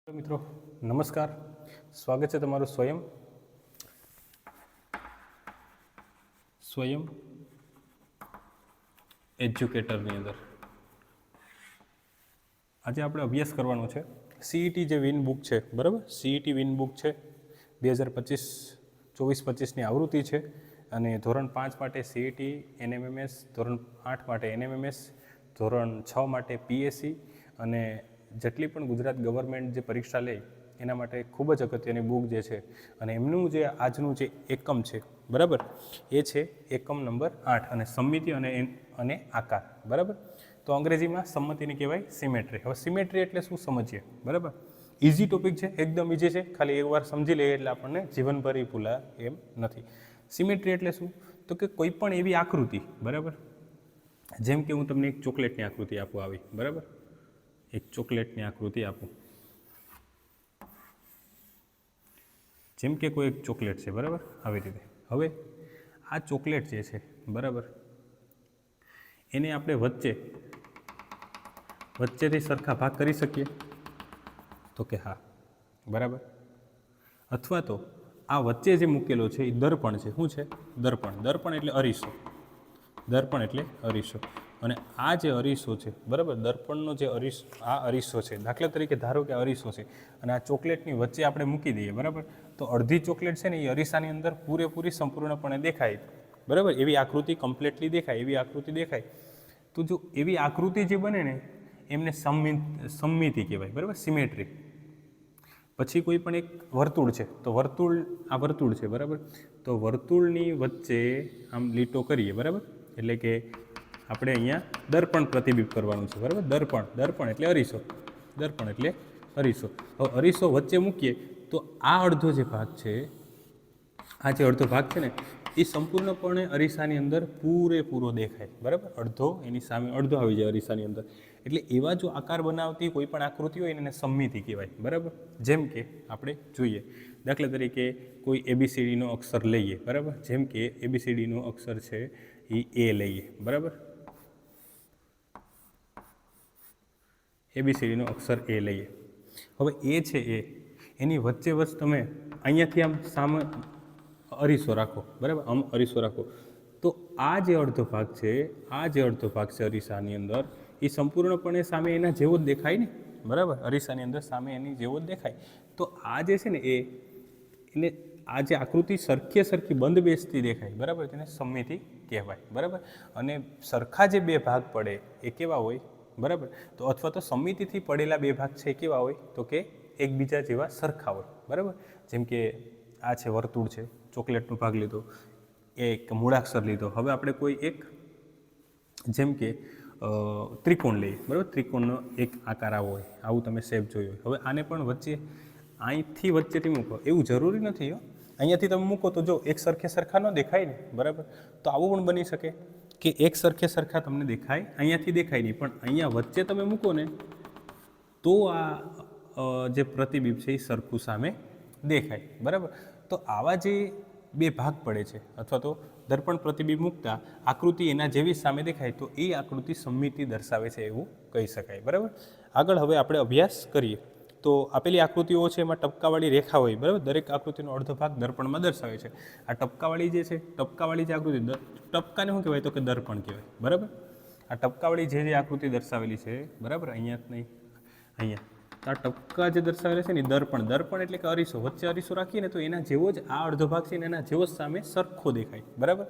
મિત્રો નમસ્કાર, સ્વાગત છે તમારું સ્વયં એજ્યુકેટરની અંદર. આજે આપણે અભ્યાસ કરવાનો છે સીઈટી જે વિન બુક છે, બરાબર. સીઈટી વિન બુક છે 2024-25ની આવૃત્તિ છે અને ધોરણ 5 માટે સીઈટી એનએમએમએસ, ધોરણ 8 માટે એનએમએમએસ, ધોરણ 6 માટે પીએસસી અને જેટલી પણ ગુજરાત ગવર્મેન્ટ જે પરીક્ષા લે એના માટે ખૂબ જ અગત્યની બુક જે છે. અને એમનું જે આજનું જે એકમ છે, બરાબર, એ છે એકમ નંબર 8 અને સમિતિ અને આકાર, બરાબર. તો અંગ્રેજીમાં સંમતિને કહેવાય સિમેટ્રી. હવે સિમેટ્રી એટલે શું સમજીએ, બરાબર. ઇઝી ટોપિક છે, એકદમ ઇઝી છે, ખાલી એકવાર સમજી લઈએ એટલે આપણને જીવનભર ભૂલા એમ નથી. સિમેટ્રી એટલે શું? તો કે કોઈ પણ એવી આકૃતિ, બરાબર, જેમ કે હું તમને એક ચોકલેટની આકૃતિ આપું આવી, બરાબર, એક ચોકલેટની આકૃતિ આપું, જેમ કે કોઈ એક ચોકલેટ છે, બરાબર, આવી રીતે. હવે આ ચોકલેટ જે છે, બરાબર, એને આપણે વચ્ચેથી સરખા ભાગ કરી શકીએ? તો કે હા, બરાબર. અથવા તો આ વચ્ચે જે મૂકેલો છે એ દર્પણ છે. શું છે? દર્પણ. દર્પણ એટલે અરીસો. દર્પણ એટલે અરીસો. અને આ જે અરીસો છે, બરાબર, દર્પણનો જે અરીસો છે, દાખલા તરીકે ધારો કે અરીસો છે અને આ ચોકલેટની વચ્ચે આપણે મૂકી દઈએ, બરાબર, તો અડધી ચોકલેટ છે ને એ અરીસાની અંદર પૂરેપૂરી સંપૂર્ણપણે દેખાય, બરાબર, એવી આકૃતિ કમ્પ્લીટલી દેખાય, એવી આકૃતિ દેખાય. તો જો એવી આકૃતિ જે બને ને એમને સમમિતિ કહેવાય, બરાબર, સિમેટ્રી. પછી કોઈ પણ એક વર્તુળ છે, તો આ વર્તુળ છે, બરાબર, તો વર્તુળની વચ્ચે આમ લીટો કરીએ, બરાબર, એટલે કે આપણે અહીંયા દર્પણ પ્રતિબિંબ કરવાનું છે, બરાબર. દર્પણ એટલે અરીસો. દર્પણ એટલે અરીસો. હવે અરીસો વચ્ચે મૂકીએ તો આ અડધો જે ભાગ છે, આ જે અડધો ભાગ છે ને એ સંપૂર્ણપણે અરીસાની અંદર પૂરેપૂરો દેખાય, બરાબર. અડધો એની સામે અડધો આવી જાય અરીસાની અંદર. એટલે એવા જો આકાર બનાવતી કોઈ પણ આકૃતિ હોય એને સમમિતિ કહેવાય, બરાબર. જેમ કે આપણે જોઈએ, દાખલા તરીકે કોઈ એબીસીડીનો અક્ષર લઈએ, બરાબર. જેમ કે એબીસીડીનો અક્ષર છે એ એ લઈએ, બરાબર. એબીસીડીનો અક્ષર એ લઈએ. હવે એ છે એની વચ્ચે તમે અહીંયાથી આમ સામે અરીસો રાખો, બરાબર, આમ અરીસો રાખો, તો આ જે અડધો ભાગ છે, અરીસાની અંદર એ સંપૂર્ણપણે સામે એના જેવો જ દેખાય ને, બરાબર. અરીસાની અંદર સામે એની જેવો જ દેખાય. તો આ જે છે ને એને આ જે આકૃતિ સરખી બંધ બેસતી દેખાય, બરાબર, તેને સમમિતિ કહેવાય, બરાબર. અને સરખા જે બે ભાગ પડે એ કેવા હોય, બરાબર. તો અથવા તો સમમિતિથી પડેલા બે ભાગ છે કેવા હોય? તો કે એકબીજા જેવા સરખા હોય, બરાબર. જેમ કે આ છે વર્તુળ છે, ચોકલેટનો ભાગ લીધો, એક મૂળાક્ષર લીધો. હવે આપણે કોઈ એક જેમ કે ત્રિકોણ લઈએ, બરાબર. ત્રિકોણનો એક આકાર આવો હોય, આવું તમે શેપ જોયું હોય. હવે આને પણ અહીંથી વચ્ચેથી મૂકો, એવું જરૂરી નથી હો. અહીંયાથી તમે મૂકો તો જો એક સરખા ન દેખાય ને, બરાબર. તો આવું પણ બની શકે કે એક સરખા તમને દેખાય, અહીંયાથી દેખાય નહીં, પણ અહીંયા વચ્ચે તમે મૂકો ને તો આ જે પ્રતિબિંબ છે એ સરખું સામે દેખાય, બરાબર. તો આવા જે બે ભાગ પડે છે અથવા તો દર્પણ પ્રતિબિંબ મૂકતા આકૃતિ એના જેવી સામે દેખાય તો એ આકૃતિ સમમિતિ દર્શાવે છે એવું કહી શકાય, બરાબર. આગળ હવે આપણે અભ્યાસ કરીએ. તો આપેલી આકૃતિઓ છે એમાં ટપકાવાળી રેખા હોય, બરાબર. દરેક આકૃતિનો અડધો ભાગ દર્પણમાં દર્શાવે છે. આ ટપકાવાળી જે આકૃતિ, ટપકાને શું કહેવાય? તો કે દર્પણ કહેવાય, બરાબર. આ ટપકાવાળી જે આકૃતિ દર્શાવેલી છે, બરાબર, અહીંયા જ નહીં, અહીંયા આ ટપકા જે દર્શાવેલા છે ને દર્પણ એટલે કે અરીસો. વચ્ચે અરીસો રાખીએ ને તો એના જેવો જ આ અડધો ભાગ છે ને એના જેવો જ સામે સરખો દેખાય, બરાબર.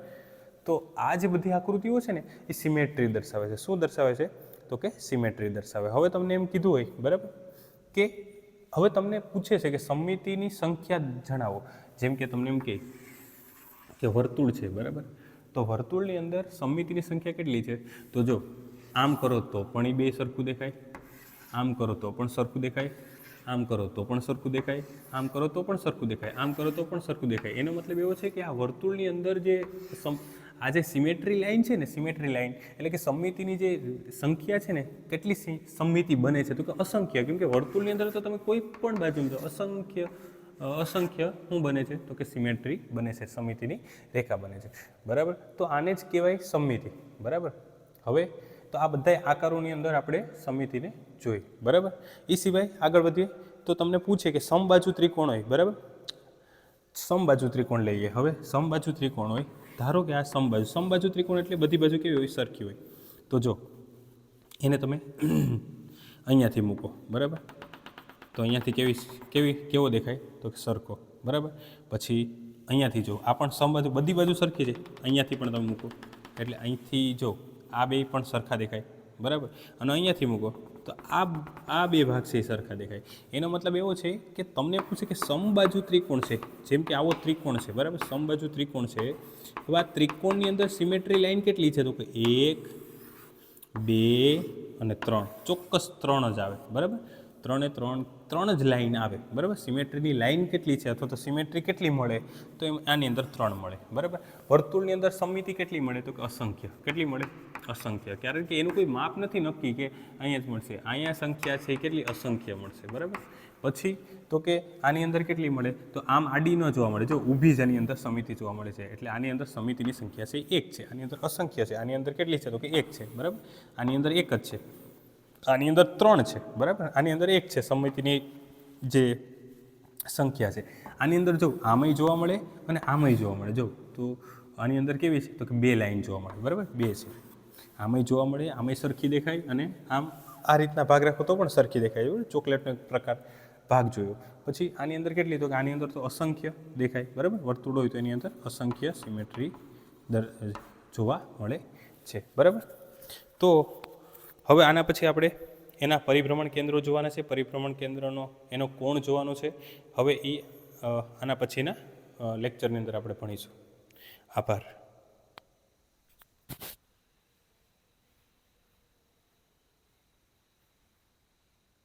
તો આ જે બધી આકૃતિઓ છે ને એ સિમેટ્રી દર્શાવે છે. શું દર્શાવે છે? તો કે સિમેટ્રી દર્શાવે. હવે તમને એમ કીધું હોય, બરાબર, કે હવે તમને પૂછે છે કે સમમિતિની સંખ્યા જણાવો. જેમ કે તમને એમ કે વર્તુળ છે, બરાબર, તો વર્તુળની અંદર સમમિતિની સંખ્યા કેટલી છે? તો જો આમ કરો તો પણ એ બે સરખું દેખાય, આમ કરો તો પણ સરખું દેખાય, આમ કરો તો પણ સરખું દેખાય, આમ કરો તો પણ સરખું દેખાય, આમ કરો તો પણ સરખું દેખાય. એનો મતલબ એવો છે કે આ વર્તુળની અંદર આ જે સિમેટ્રી લાઈન છે ને, સિમેટ્રી લાઈન એટલે કે સમમિતિની જે સંખ્યા છે ને, કેટલી સમમિતિ બને છે? તો કે અસંખ્ય. કેમ કે વર્તુળની અંદર તો તમે કોઈ પણ બાજુ અસંખ્ય શું બને છે? તો કે સિમેટ્રી બને છે, સમમિતિની રેખા બને છે, બરાબર. તો આને જ કહેવાય સમમિતિ, બરાબર. હવે તો આ બધા આકારોની અંદર આપણે સમમિતિને જોઈ, બરાબર. એ સિવાય આગળ વધીએ તો તમને પૂછે કે સમબાજુ ત્રિકોણ હોય, બરાબર, સમબાજુ ત્રિકોણ લઈએ. હવે સમબાજુ ત્રિકોણ હોય, ધારો કે આ સમબાજુ ત્રિકોણ એટલે બધી બાજુ કેવી હોય, સરખી હોય. તો જો એને તમે અહીંયાથી મૂકો, બરાબર, તો અહીંયાથી કેવો દેખાય, તો સરખો, બરાબર. પછી અહીંયાથી જો આ પણ સમબાજુ, બધી બાજુ સરખી છે, અહીંયાથી પણ તમે મૂકો એટલે અહીંથી જો આ બે પણ સરખા દેખાય, બરાબર. અને અહીંયાથી મૂકો તો આ બે ભાગ છે એ સરખા દેખાય. એનો મતલબ એવો છે કે તમને પૂછે કે સમબાજુ ત્રિકોણ છે, જેમ કે આવો ત્રિકોણ છે, બરાબર, સમબાજુ ત્રિકોણ છે. તો આ ત્રિકોણની અંદર સિમેટ્રી લાઈન કેટલી છે, તો કે 1 2 અને 3, ચોક્કસ 3 જ આવે, બરાબર. 3 જ લાઈન આવે, બરાબર. સિમેટ્રીની લાઈન કેટલી છે અથવા તો સિમેટ્રી કેટલી મળે, તો એમ આની અંદર 3 મળે, બરાબર. વર્તુળની અંદર સમમિતિ કેટલી મળે, તો કે અસંખ્ય. કેટલી મળે, અસંખ્ય. કારણ કે એનું કોઈ માપ નથી નક્કી કે અહીંયા જ મળશે, અહીંયા સંખ્યા છે કેટલી, અસંખ્ય મળશે, બરાબર. પછી તો કે આની અંદર કેટલી મળે, તો આમ આડી ન જોવા મળે, જો ઊભી જ આની અંદર સમિતિ જોવા મળે છે, એટલે આની અંદર સમિતિની સંખ્યા છે 1 છે, આની અંદર અસંખ્ય છે. આની અંદર કેટલી છે, તો કે 1 છે, બરાબર. આની અંદર 1 જ છે, આની અંદર 3 છે, બરાબર. આની અંદર 1 છે, સમિતિની જે સંખ્યા છે. આની અંદર જો આમાંય જોવા મળે અને આમાંય જોવા મળે. જો તો આની અંદર કેવી છે, તો કે 2 લાઈન જોવા મળે, બરાબર, 2 છે. આમાંય જોવા મળે, આમાંય સરખી દેખાય, અને આમ આ રીતના ભાગ રાખો તો પણ સરખી દેખાય, બરાબર. ચોકલેટનો એક પ્રકાર ભાગ જોયો. પછી આની અંદર કેટલી, તો કે આની અંદર તો અસંખ્ય દેખાય, બરાબર. વર્તુળ હોય તો એની અંદર અસંખ્ય સિમેટ્રી જોવા મળે છે, બરાબર. તો હવે આના પછી આપણે એના પરિભ્રમણ કેન્દ્રો જોવાના છે. પરિભ્રમણ કેન્દ્રનો એનો કોણ જોવાનો છે. હવે એ આના પછીના લેક્ચરની અંદર આપણે ભણીશું. આભાર.